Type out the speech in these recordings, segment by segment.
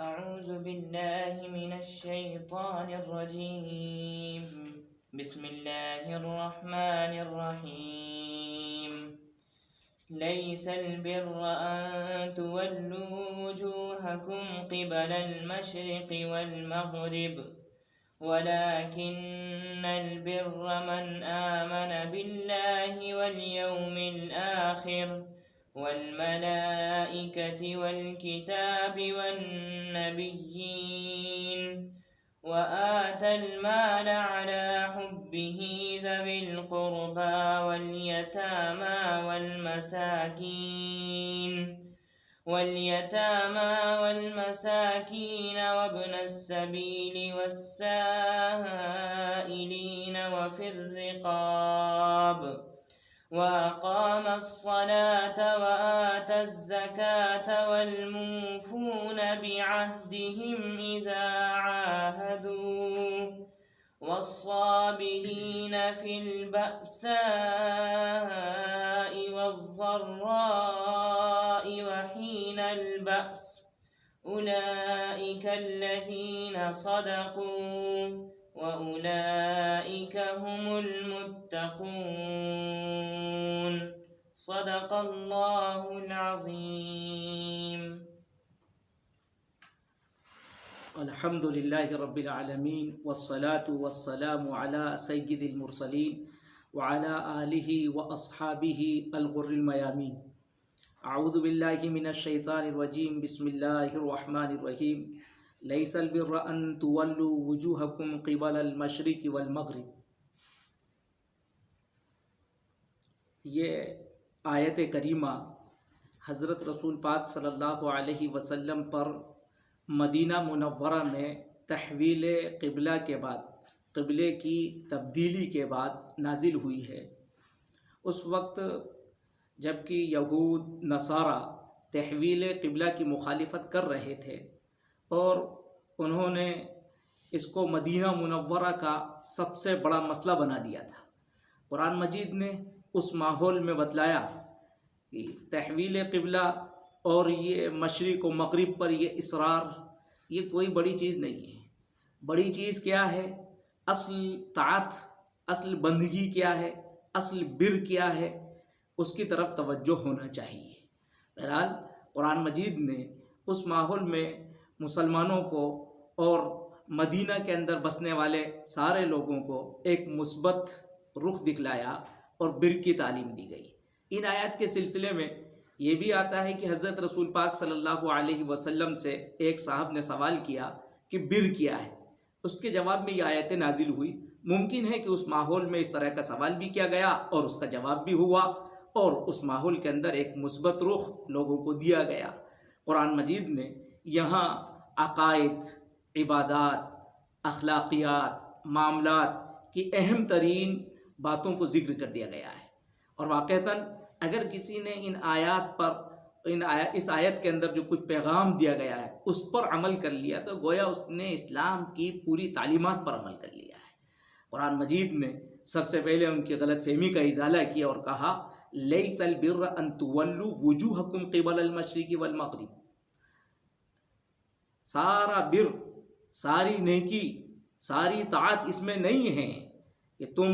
أعوذ بالله من الشيطان الرجيم. بسم الله الرحمن الرحيم. ليس البر أن تولوا وجوهكم قبل المشرق والمغرب ولكن البر من آمن بالله واليوم الآخر والملائكة والكتاب والنبيين وآتى المال على حبه ذوي القربى واليتامى والمساكين وابن السبيل والسائلين وفي الرقاب وأقام الصلاة وآتى الزكاة والموفون بعهدهم إذا عاهدوا والصابرين في البأساء والضراء وحين البأس أولئك الذين صدقوا وأولئك هم المتقون. صدق الله العظيم. الحمد لله رب العالمين والصلاة والسلام على سيد المرسلين وعلى آله وأصحابه الغر الميامين. أعوذ بالله من الشيطان الرجيم. بسم الله الرحمن الرحيم. ليس البر أن تولوا وجوهكم قبل المشرق والمغرب. یہ آیت کریمہ حضرت رسول پاک صلی اللہ علیہ وسلم پر مدینہ منورہ میں تحویل قبلہ کے بعد، قبلے کی تبدیلی کے بعد نازل ہوئی ہے. اس وقت جب کہ یہود نصارہ تحویل قبلہ کی مخالفت کر رہے تھے اور انہوں نے اس کو مدینہ منورہ کا سب سے بڑا مسئلہ بنا دیا تھا. قرآن مجید نے اس ماحول میں بتلایا کہ تحویل قبلہ اور یہ مشرق و مغرب پر یہ اصرار یہ کوئی بڑی چیز نہیں ہے. بڑی چیز کیا ہے؟ اصل طاعت، اصل بندگی کیا ہے، اصل بر کیا ہے، اس کی طرف توجہ ہونا چاہیے. بہرحال قرآن مجید نے اس ماحول میں مسلمانوں کو اور مدینہ کے اندر بسنے والے سارے لوگوں کو ایک مثبت رخ دکھلایا اور بر کی تعلیم دی گئی. ان آیات کے سلسلے میں یہ بھی آتا ہے کہ حضرت رسول پاک صلی اللہ علیہ وسلم سے ایک صاحب نے سوال کیا کہ بر کیا ہے. اس کے جواب میں یہ آیتیں نازل ہوئی. ممکن ہے کہ اس ماحول میں اس طرح کا سوال بھی کیا گیا اور اس کا جواب بھی ہوا اور اس ماحول کے اندر ایک مثبت رخ لوگوں کو دیا گیا. قرآن مجید نے یہاں عقائد، عبادات، اخلاقیات، معاملات کی اہم ترین باتوں کو ذکر کر دیا گیا ہے. اور واقعتاً اگر کسی نے اس آیت کے اندر جو کچھ پیغام دیا گیا ہے اس پر عمل کر لیا تو گویا اس نے اسلام کی پوری تعلیمات پر عمل کر لیا ہے. قرآن مجید نے سب سے پہلے ان کی غلط فہمی کا ازالہ کیا اور کہا لیس البر ان تولوا وجوہکم قبل المشرق والمغرب. سارا بر، ساری نیکی، ساری طاعت اس میں نہیں ہے کہ تم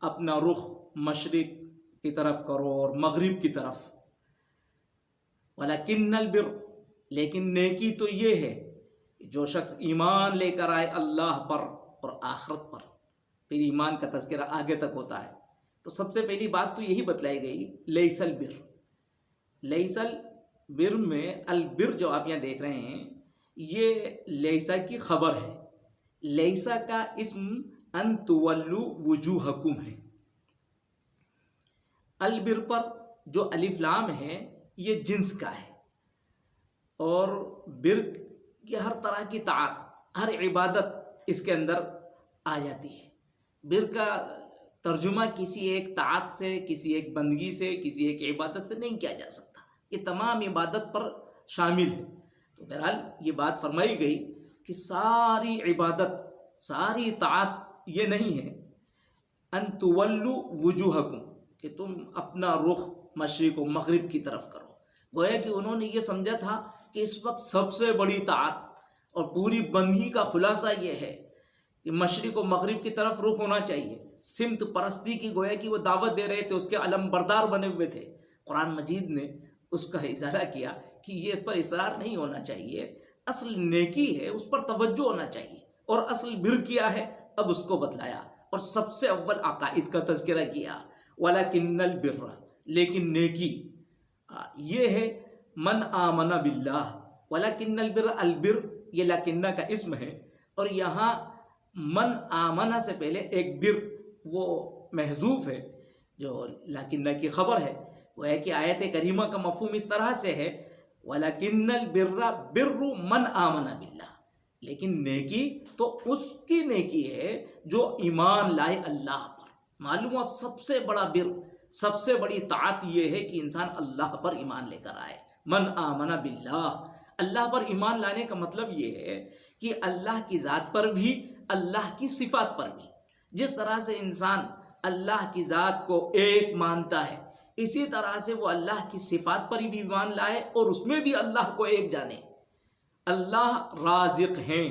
اپنا رخ مشرق کی طرف کرو اور مغرب کی طرف. ولیکن البر، لیکن نیکی تو یہ ہے کہ جو شخص ایمان لے کر آئے اللہ پر اور آخرت پر. پھر ایمان کا تذکرہ آگے تک ہوتا ہے. تو سب سے پہلی بات تو یہی بتلائی گئی لیس البر. لیس البر میں البر جو آپ یہاں دیکھ رہے ہیں یہ لیسا کی خبر ہے. لیسا کا اسم ان تولوا وجوہکم ہے. البر پر جو الف لام ہے یہ جنس کا ہے اور بر یہ ہر طرح کی طاعت، ہر عبادت اس کے اندر آ جاتی ہے. بر کا ترجمہ کسی ایک طاعت سے، کسی ایک بندگی سے، کسی ایک عبادت سے نہیں کیا جا سکتا. یہ تمام عبادت پر شامل ہے. تو بہرحال یہ بات فرمائی گئی کہ ساری عبادت، ساری طاعت یہ نہیں ہے ان تولوا وجوہکم کہ تم اپنا رخ مشرق و مغرب کی طرف کرو. گویا کہ انہوں نے یہ سمجھا تھا کہ اس وقت سب سے بڑی طاعت اور پوری بندگی کا خلاصہ یہ ہے کہ مشرق و مغرب کی طرف رخ ہونا چاہیے. سمت پرستی کی گویا کہ وہ دعوت دے رہے تھے، اس کے علم بردار بنے ہوئے تھے. قرآن مجید نے اس کا ازالہ کیا کہ یہ اس پر اصرار نہیں ہونا چاہیے، اصل نیکی ہے اس پر توجہ ہونا چاہیے. اور اصل بر کیا ہے اب اس کو بتلایا، اور سب سے اول عقائد کا تذکرہ کیا. وَلَكِنَّ الْبِرَّ، لیکن نیکی یہ ہے من آمن باللہ. وَلَكِنَّ الْبِرَّ، البر یہ لکنہ کا اسم ہے، اور یہاں من آمنہ سے پہلے ایک بر وہ محذوف ہے جو لکنہ کی خبر ہے. وہ ہے کہ آیت کریمہ کا مفہوم اس طرح سے ہے وَلَكِنَّ الْبِرَّ بِرُّ مَنْ آمَنَ بِاللَّهِ، لیکن نیکی تو اس کی نیکی ہے جو ایمان لائے اللہ پر. معلوم ہوا سب سے بڑا بر، سب سے بڑی طاعت یہ ہے کہ انسان اللہ پر ایمان لے کر آئے. من آمن باللہ، اللہ پر ایمان لانے کا مطلب یہ ہے کہ اللہ کی ذات پر بھی، اللہ کی صفات پر بھی. جس طرح سے انسان اللہ کی ذات کو ایک مانتا ہے، اسی طرح سے وہ اللہ کی صفات پر بھی ایمان لائے اور اس میں بھی اللہ کو ایک جانے. اللہ رازق ہیں،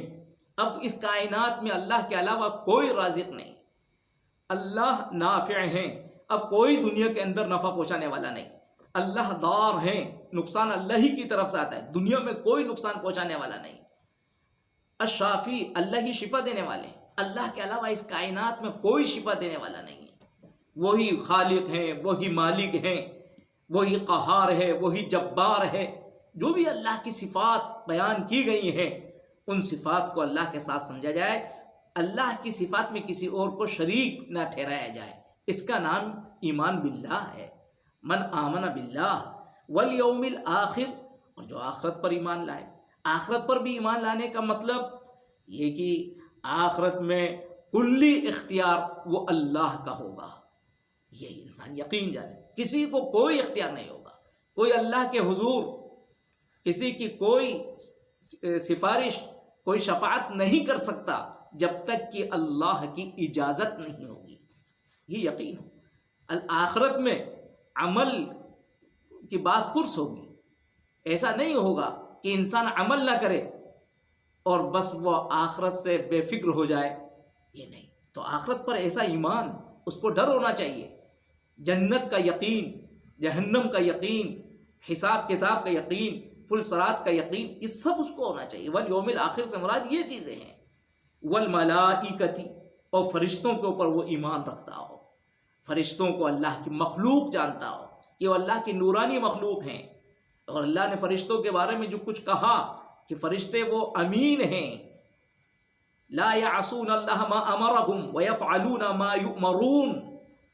اب اس کائنات میں اللہ کے علاوہ کوئی رازق نہیں. اللہ نافع ہیں، اب کوئی دنیا کے اندر نفع پہنچانے والا نہیں. اللہ دار ہیں، نقصان اللہ ہی کی طرف سے آتا ہے، دنیا میں کوئی نقصان پہنچانے والا نہیں. الشافی، اللہ ہی شفا دینے والے ہیں، اللہ کے علاوہ اس کائنات میں کوئی شفا دینے والا نہیں ہے. وہی خالق ہیں، وہی مالک ہیں، وہی قہار ہے، وہی جبار ہے. جو بھی اللہ کی صفات بیان کی گئی ہیں ان صفات کو اللہ کے ساتھ سمجھا جائے، اللہ کی صفات میں کسی اور کو شریک نہ ٹھہرایا جائے. اس کا نام ایمان باللہ ہے. من آمن باللہ والیوم الآخر، اور جو آخرت پر ایمان لائے. آخرت پر بھی ایمان لانے کا مطلب یہ کہ آخرت میں کلی اختیار وہ اللہ کا ہوگا. یہ انسان یقین جانے، کسی کو کوئی اختیار نہیں ہوگا. کوئی اللہ کے حضور کسی کی کوئی سفارش، کوئی شفاعت نہیں کر سکتا جب تک کہ اللہ کی اجازت نہیں ہوگی. یہ یقین ہو. الآخرت میں عمل کی باس پرس ہوگی. ایسا نہیں ہوگا کہ انسان عمل نہ کرے اور بس وہ آخرت سے بے فکر ہو جائے. یہ نہیں. تو آخرت پر ایسا ایمان، اس کو ڈر ہونا چاہیے. جنت کا یقین، جہنم کا یقین، حساب کتاب کا یقین، فل صراط کا یقین، یہ سب اس کو ہونا چاہیے. والیوم الآخر سے مراد یہ چیزیں ہیں. والملائکتی، اور فرشتوں کے اوپر وہ ایمان رکھتا ہو. فرشتوں کو اللہ کی مخلوق جانتا ہو کہ وہ اللہ کی نورانی مخلوق ہیں. اور اللہ نے فرشتوں کے بارے میں جو کچھ کہا کہ فرشتے وہ امین ہیں. لا یعصون اللہ ما امرهم ویفعلون ما یؤمرون،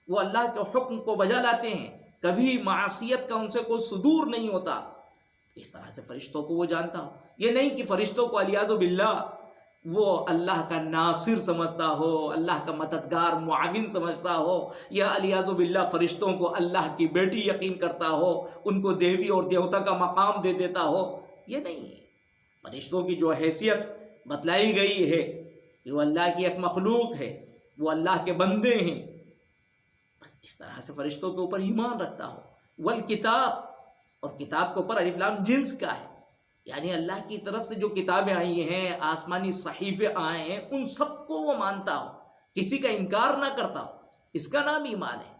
وہ اللہ کے حکم کو بجا لاتے ہیں، کبھی معصیت کا ان سے کوئی صدور نہیں ہوتا. اس طرح سے فرشتوں کو وہ جانتا ہو. یہ نہیں کہ فرشتوں کو علیاذ باللہ وہ اللہ کا ناصر سمجھتا ہو، اللہ کا مددگار معاون سمجھتا ہو، یا علیاذ باللہ فرشتوں کو اللہ کی بیٹی یقین کرتا ہو، ان کو دیوی اور دیوتا کا مقام دے دیتا ہو. یہ نہیں ہے. فرشتوں کی جو حیثیت بتلائی گئی ہے کہ وہ اللہ کی ایک مخلوق ہے، وہ اللہ کے بندے ہیں، بس اس طرح سے فرشتوں کے اوپر ایمان رکھتا ہو. والکتاب، اور کتاب کے اوپر الف لام جنس کا ہے، یعنی اللہ کی طرف سے جو کتابیں آئی ہیں، آسمانی صحیفے آئے ہیں، ان سب کو وہ مانتا ہو، کسی کا انکار نہ کرتا ہو. اس کا نام ایمان ہے.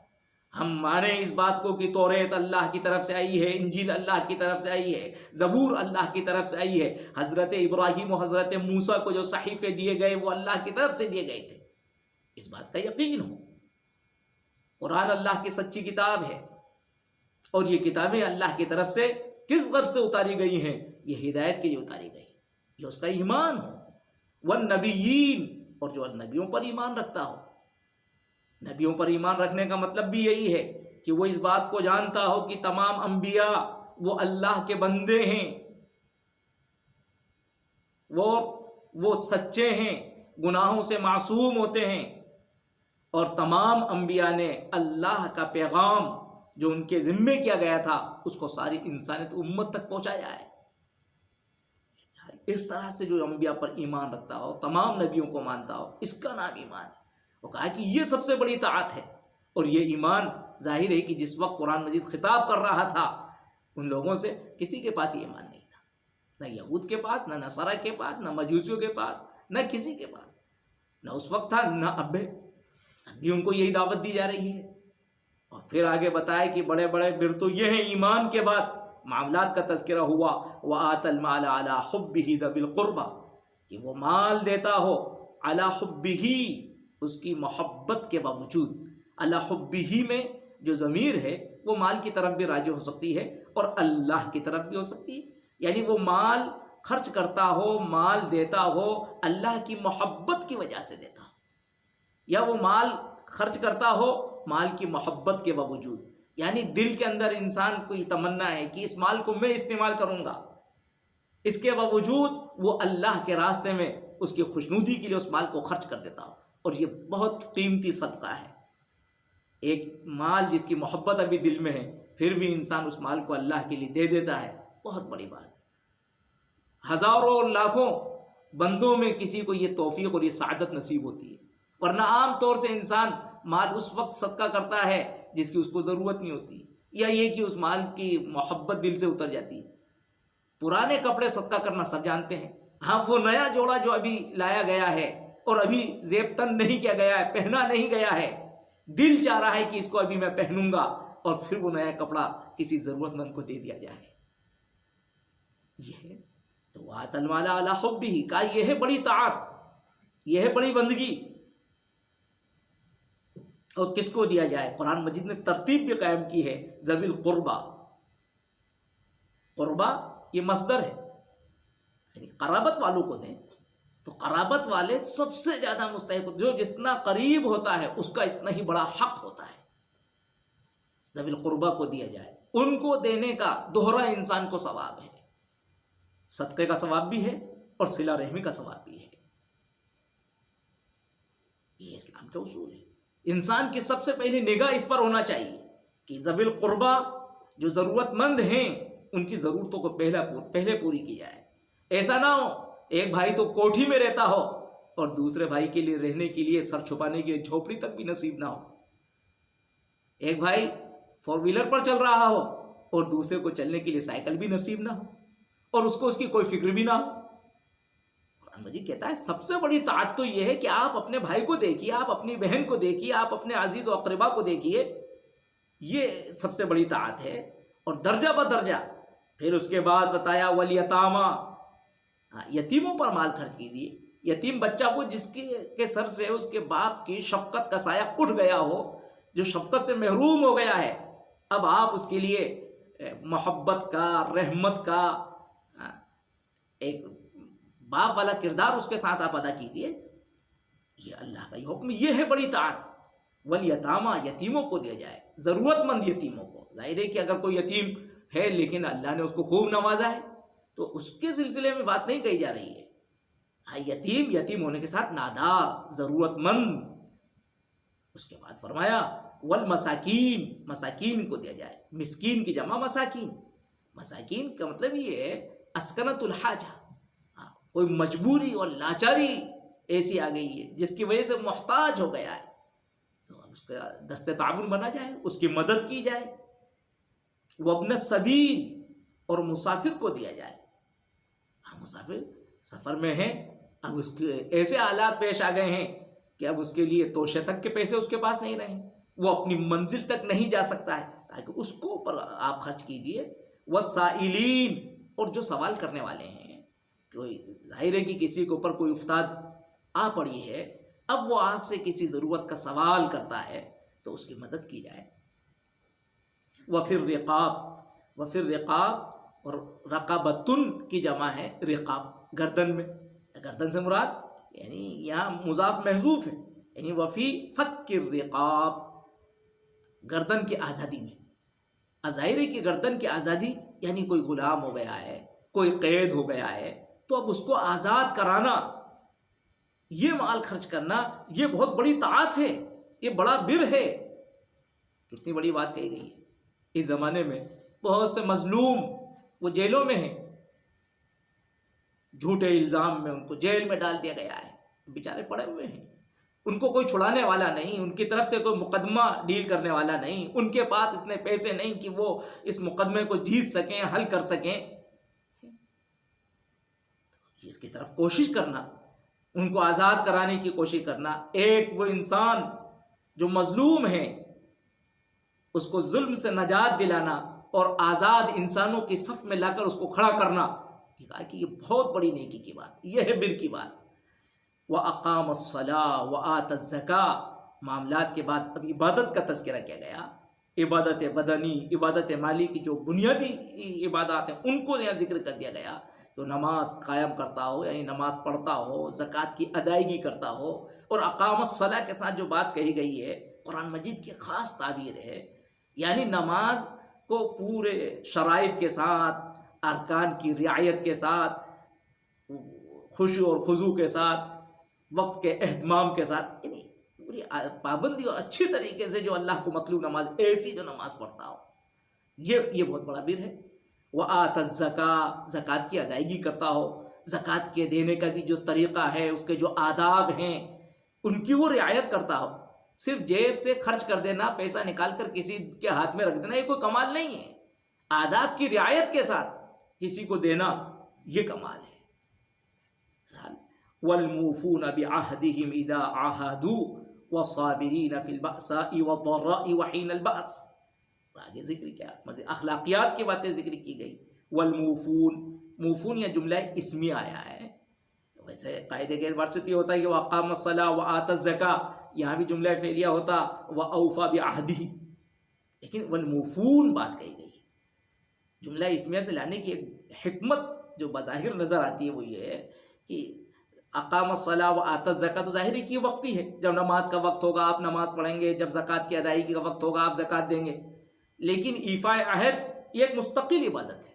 ہم مانیں اس بات کو کہ توریت اللہ کی طرف سے آئی ہے، انجیل اللہ کی طرف سے آئی ہے، زبور اللہ کی طرف سے آئی ہے، حضرت ابراہیم و حضرت موسیٰ کو جو صحیفے دیے گئے وہ اللہ کی طرف سے دیے گئے تھے. اس بات کا یقین ہو. قرآن اللہ کی سچی کتاب ہے، اور یہ کتابیں اللہ کی طرف سے کس غرض سے اتاری گئی ہیں؟ یہ ہدایت کے لیے اتاری گئی. یہ اس کا ایمان ہو. والنبیین، اور جو نبیوں پر ایمان رکھتا ہو. نبیوں پر ایمان رکھنے کا مطلب بھی یہی ہے کہ وہ اس بات کو جانتا ہو کہ تمام انبیاء وہ اللہ کے بندے ہیں، وہ سچے ہیں، گناہوں سے معصوم ہوتے ہیں، اور تمام انبیاء نے اللہ کا پیغام جو ان کے ذمے کیا گیا تھا اس کو ساری انسانیت امت تک پہنچایا ہے. اس طرح سے جو انبیاء پر ایمان رکھتا ہو، تمام نبیوں کو مانتا ہو، اس کا نام ایمان ہے. وہ کہا کہ یہ سب سے بڑی طاعت ہے. اور یہ ایمان ظاہر ہے کہ جس وقت قرآن مجید خطاب کر رہا تھا ان لوگوں سے، کسی کے پاس یہ ایمان نہیں تھا. نہ یہود کے پاس، نہ نصارہ کے پاس، نہ مجوسیوں کے پاس، نہ کسی کے پاس، نہ اس وقت تھا نہ اب بھی ان کو یہی دعوت دی جا رہی ہے۔ اور پھر آگے بتایا کہ بڑے بڑے بر تو یہ ہیں، ایمان کے بعد معاملات کا تذکرہ ہوا، وَآتَ الْمَالَ عَلَىٰ حُبِّهِ ذَوِي الْقُرْبَىٰ، کہ وہ مال دیتا ہو علی حبہ، اس کی محبت کے باوجود۔ علی حبہ میں جو ضمیر ہے وہ مال کی طرف بھی راجع ہو سکتی ہے اور اللہ کی طرف بھی ہو سکتی ہے، یعنی وہ مال خرچ کرتا ہو، مال دیتا ہو اللہ کی محبت کی وجہ سے دیتا ہو، یا وہ مال خرچ کرتا ہو مال کی محبت کے باوجود، یعنی دل کے اندر انسان کو یہ تمنا ہے کہ اس مال کو میں استعمال کروں گا، اس کے باوجود وہ اللہ کے راستے میں اس کی خوشنودی کے لیے اس مال کو خرچ کر دیتا ہو۔ اور یہ بہت قیمتی صدقہ ہے۔ ایک مال جس کی محبت ابھی دل میں ہے، پھر بھی انسان اس مال کو اللہ کے لیے دے دیتا ہے، بہت بڑی بات ہے۔ ہزاروں لاکھوں بندوں میں کسی کو یہ توفیق اور یہ سعادت نصیب ہوتی ہے، ورنہ عام طور سے انسان مال اس وقت صدقہ کرتا ہے جس کی اس کو ضرورت نہیں ہوتی، یا یہ کہ اس مال کی محبت دل سے اتر جاتی ہے۔ پرانے کپڑے صدقہ کرنا سب جانتے ہیں، ہاں وہ نیا جوڑا جو ابھی لایا گیا ہے اور ابھی زیب تن نہیں کیا گیا ہے، پہنا نہیں گیا ہے، دل چاہ رہا ہے کہ اس کو ابھی میں پہنوں گا، اور پھر وہ نیا کپڑا کسی ضرورت مند کو دے دیا جائے۔ یہ ہے تو وَآتَ الْمَالَ عَلَىٰ حُبِّهِ کا یہ ہے بڑی طاعت، یہ ہے بڑی بندگی۔ اور کس کو دیا جائے؟ قرآن مجید نے ترتیب بھی قائم کی ہے، ذوی القربہ۔ قربہ یہ مصدر ہے، یعنی قرابت والوں کو دیں، تو قرابت والے سب سے زیادہ مستحق، جو جتنا قریب ہوتا ہے اس کا اتنا ہی بڑا حق ہوتا ہے۔ ذوی القربہ کو دیا جائے، ان کو دینے کا دوہرا انسان کو ثواب ہے، صدقے کا ثواب بھی ہے اور صلہ رحمی کا ثواب بھی ہے۔ یہ اسلام کا اصول ہے۔ انسان کی سب سے پہلی نگاہ اس پر ہونا چاہیے کہ ذوی القربہ جو ضرورت مند ہیں ان کی ضرورتوں کو پہلے پوری کی جائے۔ ایسا نہ ہو ایک بھائی تو کوٹھی میں رہتا ہو اور دوسرے بھائی کے لیے رہنے کے لیے، سر چھپانے کے لیے جھوپڑی تک بھی نصیب نہ ہو۔ ایک بھائی 4 ویلر پر چل رہا ہو اور دوسرے کو چلنے کے لیے سائیکل بھی نصیب نہ ہو، اور اس کو اس کی کوئی فکر بھی نہ ہو۔ قرآن مجید کہتا ہے سب سے بڑی طاعت تو یہ ہے کہ آپ اپنے بھائی کو دیکھیے، آپ اپنی بہن کو دیکھیے، آپ اپنے عزیز و اقربا کو دیکھیے، یہ سب سے بڑی طاعت ہے۔ اور درجہ بدرجہ پھر اس کے بعد بتایا والیتاما، یتیموں پر مال خرچ کیجیے۔ یتیم بچہ وہ جس کے سر سے اس کے باپ کی شفقت کا سایہ اٹھ گیا ہو، جو شفقت سے محروم ہو گیا ہے، اب آپ اس کے لیے محبت کا، رحمت کا ایک باپ والا کردار اس کے ساتھ آپ ادا کیجیے۔ یہ اللہ کا حکم، یہ ہے بڑی طاعت۔ والیتاما، یتیموں کو دیا جائے، ضرورت مند یتیموں کو۔ ظاہر ہے کہ اگر کوئی یتیم ہے لیکن اللہ نے اس کو خوب نوازا ہے تو اس کے سلسلے میں بات نہیں کہی جا رہی ہے۔ ہاں یتیم ہونے کے ساتھ نادار، ضرورت مند۔ اس کے بعد فرمایا والمساکین، مساکین کو دیا جائے۔ مسکین کی جمع مساکین۔ مساکین کا مطلب یہ ہے اسکنت الحاجہ، کوئی مجبوری اور لاچاری ایسی آ گئی ہے جس کی وجہ سے محتاج ہو گیا ہے، تو اب اس کا دست تعاون بنا جائے، اس کی مدد کی جائے۔ وابن السبیل، اور مسافر کو دیا جائے۔ مسافر سفر میں ہے، اب اس کے ایسے حالات پیش آ گئے ہیں کہ اب اس کے لیے توشے تک کے پیسے اس کے پاس نہیں رہے، وہ اپنی منزل تک نہیں جا سکتا ہے، تاکہ اس کو پر آپ خرچ کیجئے۔ والسائلین، اور جو سوال کرنے والے ہیں، کوئی ظاہر ہے کہ کسی کے اوپر کوئی افتاد آ پڑی ہے، اب وہ آپ سے کسی ضرورت کا سوال کرتا ہے تو اس کی مدد کی جائے۔ وفی الرقاب، اور رقابتن کی جمع ہے رقاب، گردن میں۔ گردن سے مراد یعنی یہاں مضاف محذوف ہے، یعنی وفی فک الرقاب، گردن کی آزادی میں۔ اب ظاہر ہے کہ گردن کی آزادی یعنی کوئی غلام ہو گیا ہے، کوئی قید ہو گیا ہے، تو اب اس کو آزاد کرانا، یہ مال خرچ کرنا، یہ بہت بڑی طاعت ہے، یہ بڑا بر ہے۔ کتنی بڑی بات کہی گئی ہے۔ اس زمانے میں بہت سے مظلوم وہ جیلوں میں ہیں، جھوٹے الزام میں ان کو جیل میں ڈال دیا گیا ہے، بیچارے پڑے ہوئے ہیں، ان کو کوئی چھڑانے والا نہیں، ان کی طرف سے کوئی مقدمہ ڈیل کرنے والا نہیں، ان کے پاس اتنے پیسے نہیں کہ وہ اس مقدمے کو جیت سکیں، حل کر سکیں۔ اس کی طرف کوشش کرنا، ان کو آزاد کرانے کی کوشش کرنا. ایک وہ انسان جو مظلوم ہے اس کو ظلم سے نجات دلانا اور آزاد انسانوں کی صف میں لا کر اس کو کھڑا کرنا، کہ یہ بہت بڑی نیکی کی بات، یہ ہے بر کی بات. وَأَقَامَ الصَّلَاةَ وَآتَ الزَّكَاةَ. معاملات کے بعد اب عبادت کا تذکرہ کیا گیا. عبادت بدنی، عبادت مالی کی جو بنیادی عبادات ہیں ان کو یہاں ذکر کر دیا گیا. جو نماز قائم کرتا ہو، یعنی نماز پڑھتا ہو، زکوٰۃ کی ادائیگی کرتا ہو. اور اقام الصلاۃ کے ساتھ جو بات کہی گئی ہے قرآن مجید کی خاص تعبیر ہے، یعنی نماز کو پورے شرائط کے ساتھ، ارکان کی رعایت کے ساتھ، خشوع اور خضوع کے ساتھ، وقت کے اہتمام کے ساتھ، یعنی پوری پابندی اور اچھی طریقے سے جو اللہ کو مطلوب نماز، ایسی جو نماز پڑھتا ہو، یہ بہت بڑا بر ہے. وآت الزکاۃ. زکوٰۃ کی ادائیگی کرتا ہو، زکوٰۃ کے دینے کا بھی جو طریقہ ہے، اس کے جو آداب ہیں ان کی وہ رعایت کرتا ہو. صرف جیب سے خرچ کر دینا، پیسہ نکال کر کسی کے ہاتھ میں رکھ دینا، یہ کوئی کمال نہیں ہے. آداب کی رعایت کے ساتھ کسی کو دینا، یہ کمال ہے. وَالْمُوفُونَ بِعَهْدِهِمْ إِذَا عَاهَدُوا وَالصَّابِرِينَ فِي الْبَأْسَاءِ وَالضَّرَّاءِ وَحِينَ الْبَأْسِ. آگے ذکر کیا، مزید اخلاقیات کی باتیں ذکر کی گئی. والموفون، موفون یہ جملہ اسمی آیا ہے. ویسے قاعدے کے اعتبار سے یہ ہوتا ہے کہ وَأَقَامَ الصَّلَاةَ وَآتَ الزَّكَاةَ، یہاں بھی جملہ فعلیہ ہوتا وَأَوْفَى بِعَهْدِهِ، لیکن والموفون بات کہی گئی. جملہ اسمیہ سے لانے کی ایک حکمت جو بظاہر نظر آتی ہے وہ یہ ہے کہ اقام الصلاۃ وآت الزکاۃ، تو ظاہر ہے کہ یہ وقتی ہے. جب نماز کا وقت ہوگا آپ نماز پڑھیں گے، جب زکوٰۃ کی ادائیگی کا وقت ہوگا آپ زکوٰۃ دیں گے. لیکن ایفاء عہد یہ ایک مستقل عبادت ہے.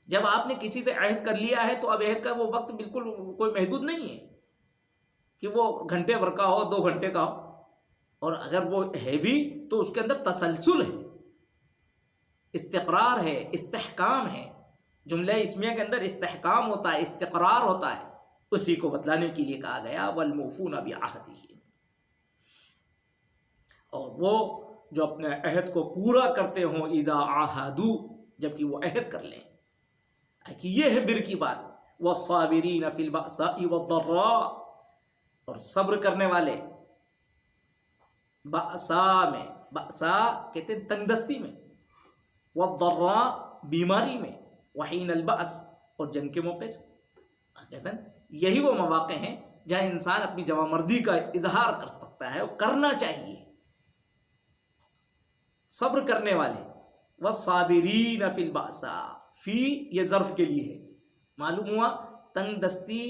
جب آپ نے کسی سے عہد کر لیا ہے تو اب عہد کا وہ وقت بالکل کوئی محدود نہیں ہے کہ وہ گھنٹے بھر کا ہو، 2 گھنٹے کا ہو. اور اگر وہ ہے بھی تو اس کے اندر تسلسل ہے، استقرار ہے، استحکام ہے. جملہ اسمیہ کے اندر استحکام ہوتا ہے، استقرار ہوتا ہے. اسی کو بتلانے کے لیے کہا گیا والموفون بعہدہم. اور وہ جو اپنے عہد کو پورا کرتے ہوں، اذا عاہدوا، جبکہ وہ عہد کر لیں، کہ یہ ہے بر کی بات. والصابرین فی البأساء والضراء، اور صبر کرنے والے بأساء میں، بأساء کہتے ہیں تنگ دستی میں، والضراء بیماری میں، وحین البأس اور جنگ کے موقع سے. کہتے ہیں یہی وہ مواقع ہیں جہاں انسان اپنی جوان مردی کا اظہار کر سکتا ہے اور کرنا چاہیے. صبر کرنے والے. والصابرین فی البأساء، فی یہ ظرف کے لیے ہے. معلوم ہوا تنگ دستی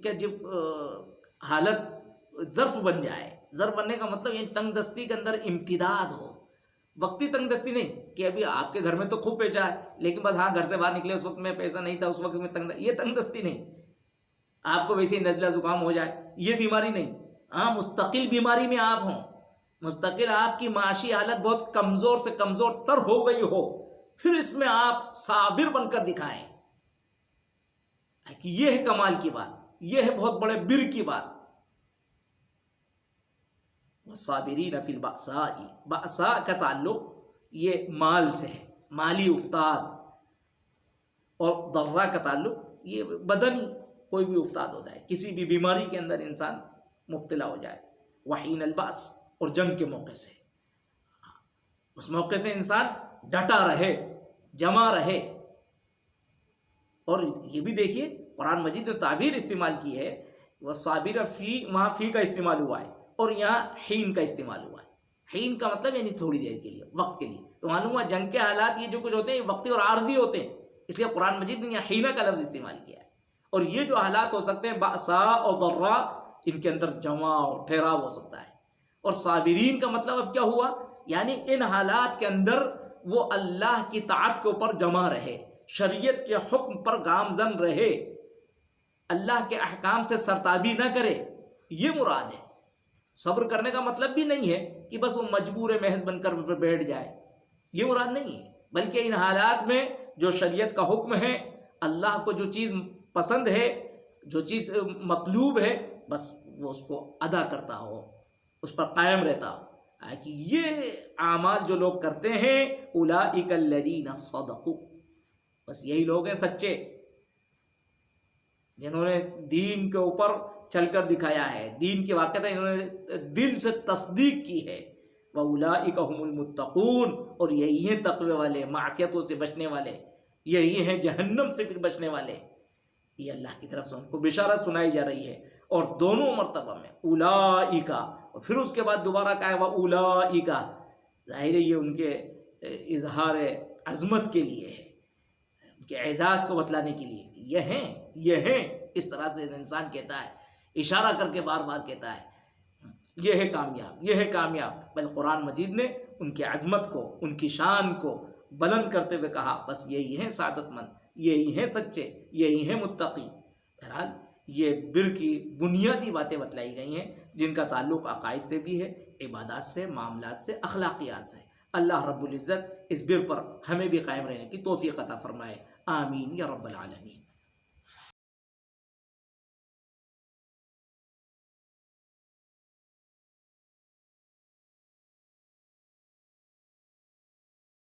کا جب حالت ظرف بن جائے، ظرف بننے کا مطلب یہ تنگ دستی کے اندر امتداد ہو، وقتی تنگ دستی نہیں کہ ابھی آپ کے گھر میں تو خوب پیسہ ہے لیکن بس ہاں گھر سے باہر نکلے اس وقت میں پیسہ نہیں تھا، اس وقت میں یہ تنگ دستی نہیں. آپ کو ویسے ہی نزلہ زکام ہو جائے، یہ بیماری نہیں. ہاں مستقل بیماری میں آپ ہوں، مستقل آپ کی معاشی حالت بہت کمزور سے کمزور تر ہو گئی ہو، پھر اس میں آپ صابر بن کر دکھائیں کہ یہ ہے کمال کی بات، یہ ہے بہت بڑے بر کی بات. والصابرین فی البأساء، بأساء کا تعلق یہ مال سے ہے، مالی افتاد. اور ضرہ کا تعلق یہ بدنی کوئی بھی افتاد ہو جائے، کسی بھی بیماری کے اندر انسان مبتلا ہو جائے. وحین البأس اور جنگ کے موقع سے، اس موقع سے انسان ڈٹا رہے، جمع رہے. اور یہ بھی دیکھیے قرآن مجید نے تعبیر استعمال کی ہے، وہ صابر فی، وہاں فی کا استعمال ہوا ہے اور یہاں حین کا استعمال ہوا ہے. حین کا مطلب یعنی تھوڑی دیر کے لیے، وقت کے لیے. تو معلوم ہوا جنگ کے حالات یہ جو کچھ ہوتے ہیں یہ وقتی اور عارضی ہوتے ہیں، اس لیے قرآن مجید نے یہاں حینہ کا لفظ استعمال کیا ہے. اور یہ جو حالات ہو سکتے ہیں بأساء اور ضراء، ان کے اندر جمع اور ٹھہراؤ ہو سکتا ہے. اور صابرین کا مطلب اب کیا ہوا، یعنی ان حالات کے اندر وہ اللہ کی طاعت کے اوپر جمع رہے، شریعت کے حکم پر گامزن رہے، اللہ کے احکام سے سرتابی نہ کرے. یہ مراد ہے. صبر کرنے کا مطلب بھی نہیں ہے کہ بس وہ مجبور محض بن کر بیٹھ جائے، یہ مراد نہیں ہے. بلکہ ان حالات میں جو شریعت کا حکم ہے، اللہ کو جو چیز پسند ہے، جو چیز مطلوب ہے، بس وہ اس کو ادا کرتا ہو، اس پر قائم رہتا ہو. کہ یہ اعمال جو لوگ کرتے ہیں اولئک الذین صدقوا، بس یہی لوگ ہیں سچے. جنہوں نے دین کے اوپر چل کر دکھایا ہے، دین کی واقعہ انہوں نے دل سے تصدیق کی ہے، وَأُولَٰئِكَ هُمُ الْمُتَّقُونَ، اور یہی ہیں تقوی والے، معصیتوں سے بچنے والے، یہی ہیں جہنم سے پھر بچنے والے۔ یہ اللہ کی طرف سے ان کو بشارت سنائی جا رہی ہے، اور دونوں مرتبہ میں اولئک، اور پھر اس کے بعد دوبارہ کہا ہے واولئک، ظاہر ہے یہ ان کے اظہار عظمت کے لیے ہے، ان کے اعزاز کو بتلانے کے لیے، یہ ہیں، اس طرح سے انسان کہتا ہے، اشارہ کر کے بار بار کہتا ہے یہ ہے کامیاب، یہ ہے کامیاب۔ بل قرآن مجید نے ان کی عظمت کو، ان کی شان کو بلند کرتے ہوئے کہا بس یہی ہیں سعادت مند، یہی ہیں سچے، یہی ہیں متقی۔ بہرحال یہ بر کی بنیادی باتیں بتلائی گئی ہیں جن کا تعلق عقائد سے بھی ہے، عبادات سے، معاملات سے، اخلاقیات سے۔ اللہ رب العزت اس بر پر ہمیں بھی قائم رہنے کی توفیق عطا فرمائے، آمین یا رب العالمین۔